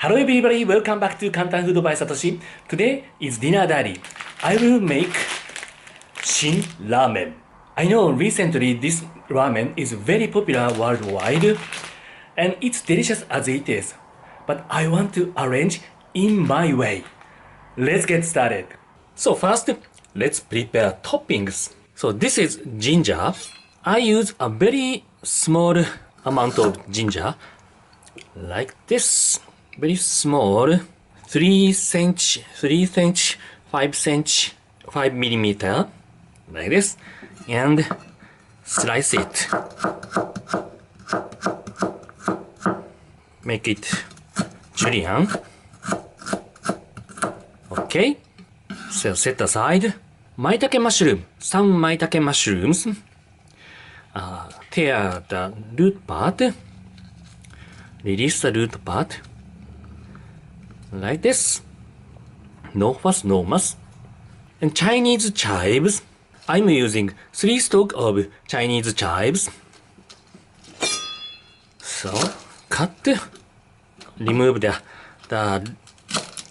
Hello everybody, welcome back to Kantan Food by Satoshi. Today is dinner diary. I will make Shin-Ramen. I know recently this ramen is very popular worldwide and it's delicious as it is. But I want to arrange in my way. Let's get started. So first, let's prepare toppings. So this is ginger. I use a very small amount of ginger like this. Very small, 3 cm, 5 cm, 5 millimeter, like this, and slice it. Make it julienne. Okay, so set aside. Maitake mushroom, some maitake mushrooms. Tear the root part, release the root part. Like this. No fuss, no muss. And Chinese chives. I'm using 3 stalks of Chinese chives. So, cut. Remove the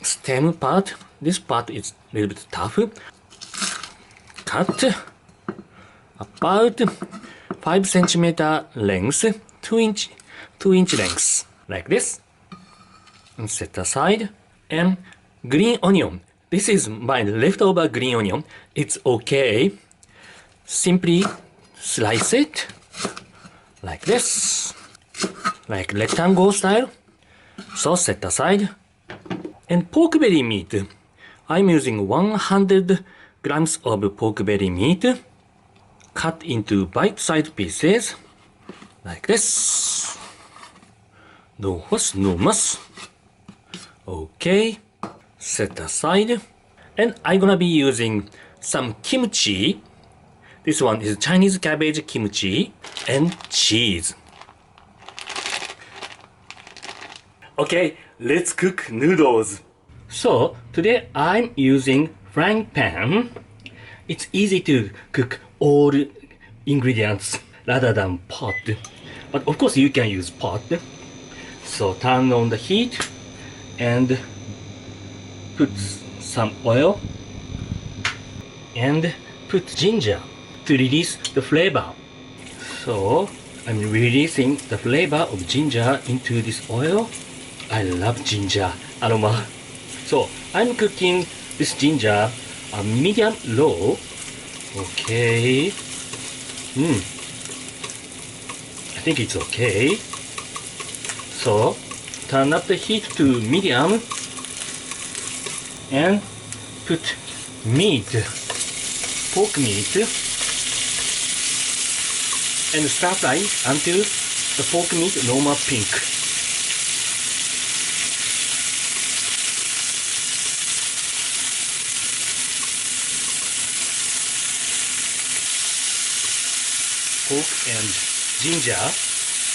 stem part. This part is a little bit tough. Cut. About 5 centimeter length. 2 inch length. Like this. And set aside. And green onion. This is my leftover green onion. It's okay. Simply slice it like this, like rectangle style. So set aside. And pork belly meat. I'm using 100 grams of pork belly meat. Cut into bite-sized pieces like this. No fuss, no muss. Okay, set aside. And I'm gonna be using some kimchi. This one is Chinese cabbage kimchi and cheese. Okay, let's cook noodles. So today I'm using frying pan. It's easy to cook all ingredients rather than pot. But of course you can use pot. So turn on the heat and put some oil and put ginger to release the flavor. So I'm releasing the flavor of ginger into this oil. I love ginger aroma. So I'm cooking this ginger medium low. Okay. I think it's okay. So turn up the heat to medium and put meat, pork meat, and stir fry until the pork meat normal pink. Pork and ginger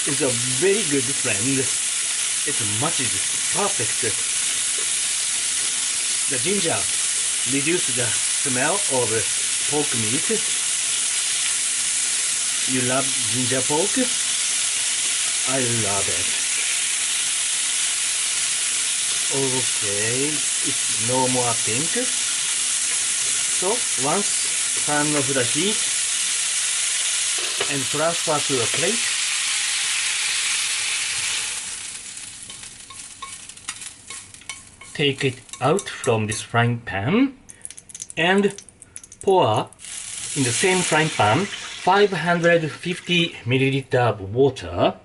is a very good friend. It matches perfect. The ginger reduces the smell of pork meat. You love ginger pork? I love it. Okay, it's no more pink. So once turn off the heat and transfer to a plate. Take it out from this frying pan and pour in the same frying pan 550 milliliter of water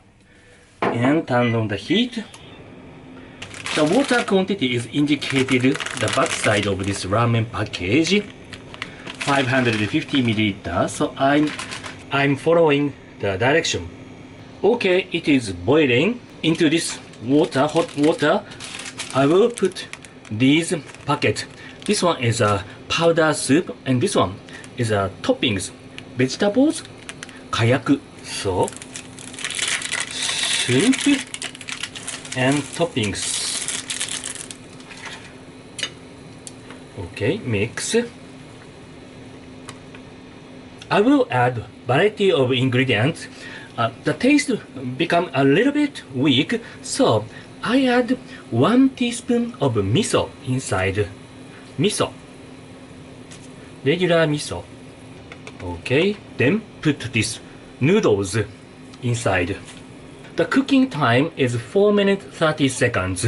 and turn on the heat. The water quantity is indicated the back side of this ramen package, 550 milliliter. So I'm following the direction. Okay, it is boiling. Into this water, hot water, I will put these packets. This one is a powder soup and this one is a toppings, vegetables, kayaku. So soup and toppings. Okay, mix. I will add variety of ingredients. The taste become a little bit weak, so I add 1 teaspoon of miso inside. Miso. Regular miso. Okay, then put this noodles inside. The cooking time is 4 minutes 30 seconds.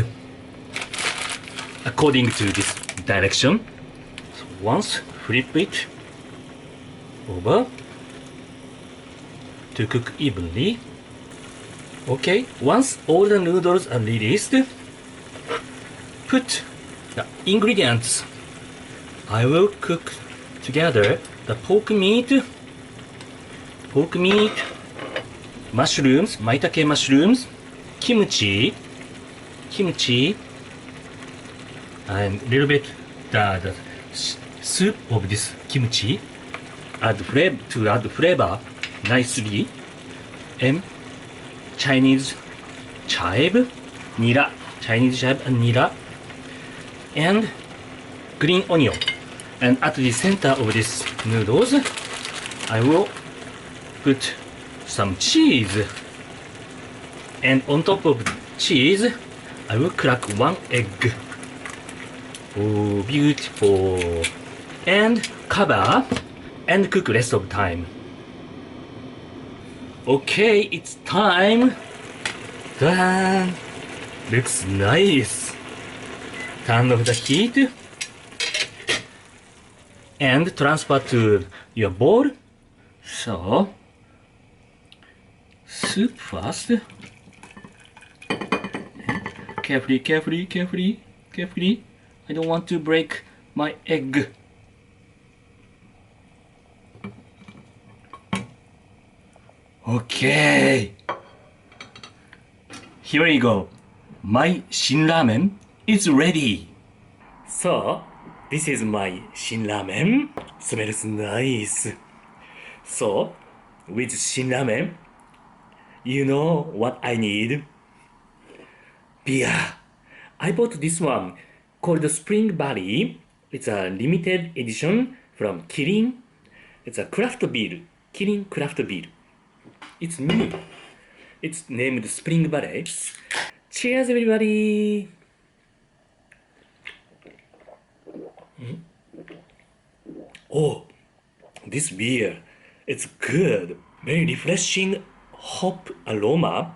According to this direction. So once flip it over to cook evenly. Okay, once all the noodles are released, put the ingredients. I will cook together the pork meat, mushrooms, maitake mushrooms, kimchi, and a little bit the soup of this kimchi. Add flavor nicely, and Chinese chive, nira, and nira, and green onion. And at the center of this noodles, I will put some cheese. And on top of cheese, I will crack 1 egg. Oh, beautiful. And cover and cook rest of time. Okay, it's time. Done. Looks nice. Turn off the heat and transfer to your bowl. So, soup first. Carefully. I don't want to break my egg. Okay. Here we go. My Shin-Ramen is ready. So, this is my Shin-Ramen. Smells nice. So, with Shin-Ramen, you know what I need? Beer. I bought this one called the Spring Valley. It's a limited edition from Kirin. It's a craft beer. Kirin craft beer. It's new. It's named Spring Valley. Cheers, everybody! Oh, this beer, it's good. Very refreshing hop aroma.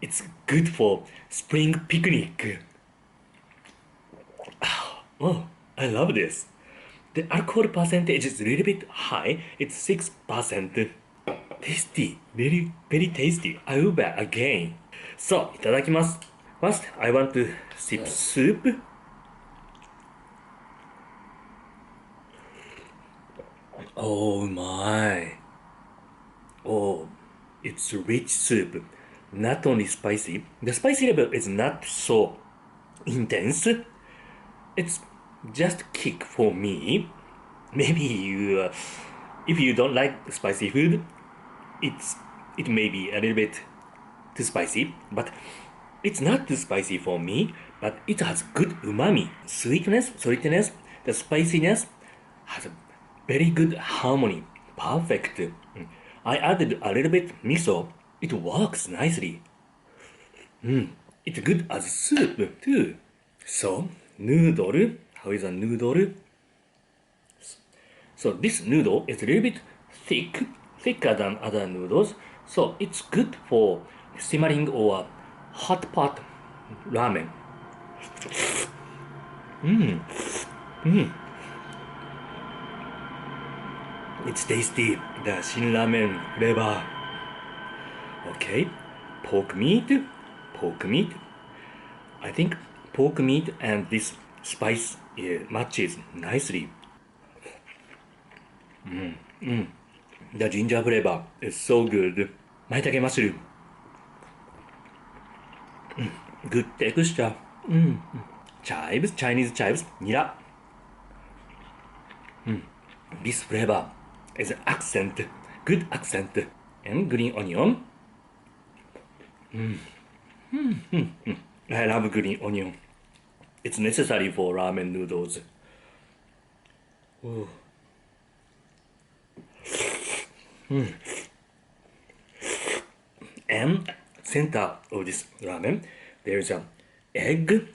It's good for spring picnic. Oh, I love this. The alcohol percentage is a little bit high. It's 6%. Tasty. Very, very tasty. I will buy again. So, いただきます. First, I want to sip soup. Oh my. Oh, it's rich soup. Not only spicy. The spicy level is not so intense. It's just kick for me. Maybe you, if you don't like spicy food, it may be a little bit too spicy, but it's not too spicy for me. But it has good umami, sweetness, saltiness, the spiciness has a very good harmony, perfect. I added a little bit miso. It works nicely. It's good as soup too. So noodle. How is a noodle? So this noodle is a little bit thicker than other noodles. So it's good for simmering or hot pot ramen. It's tasty. The Shin-Ramen flavor. Okay, pork meat. I think pork meat and this spice matches nicely. The ginger flavor is so good. Maitake mushroom. Good texture. Chives, Chinese chives, nira. This flavor is an accent, good accent. And green onion. I love green onion. It's necessary for ramen noodles. And center of this ramen, there is a egg.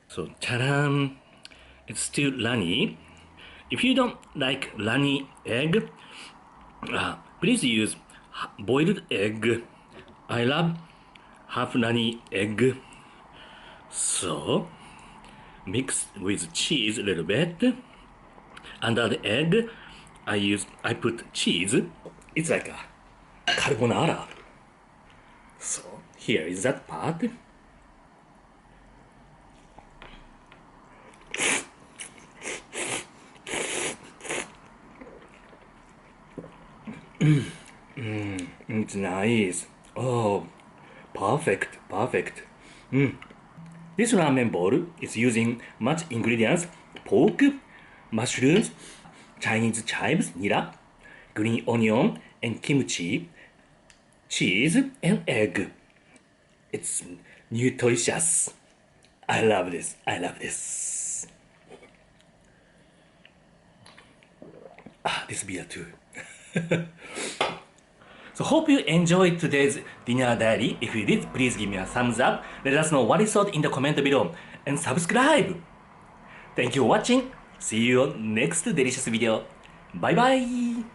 So, ta-da! It's still runny. If you don't like runny egg, please use boiled egg. I love half runny egg. So, mix with cheese a little bit. Under the egg, I put cheese. It's like a carbonara. So, here is that part. It's nice. Oh, perfect, perfect. This ramen bowl is using much ingredients: pork, mushrooms, Chinese chives, nira, green onion, and kimchi, cheese, and egg. It's nutritious. I love this. I love this. This beer too. So hope you enjoyed today's dinner diary. If you did, please give me a thumbs up. Let us know what you thought in the comment below. And subscribe! Thank you for watching. See you on next delicious video. Bye bye!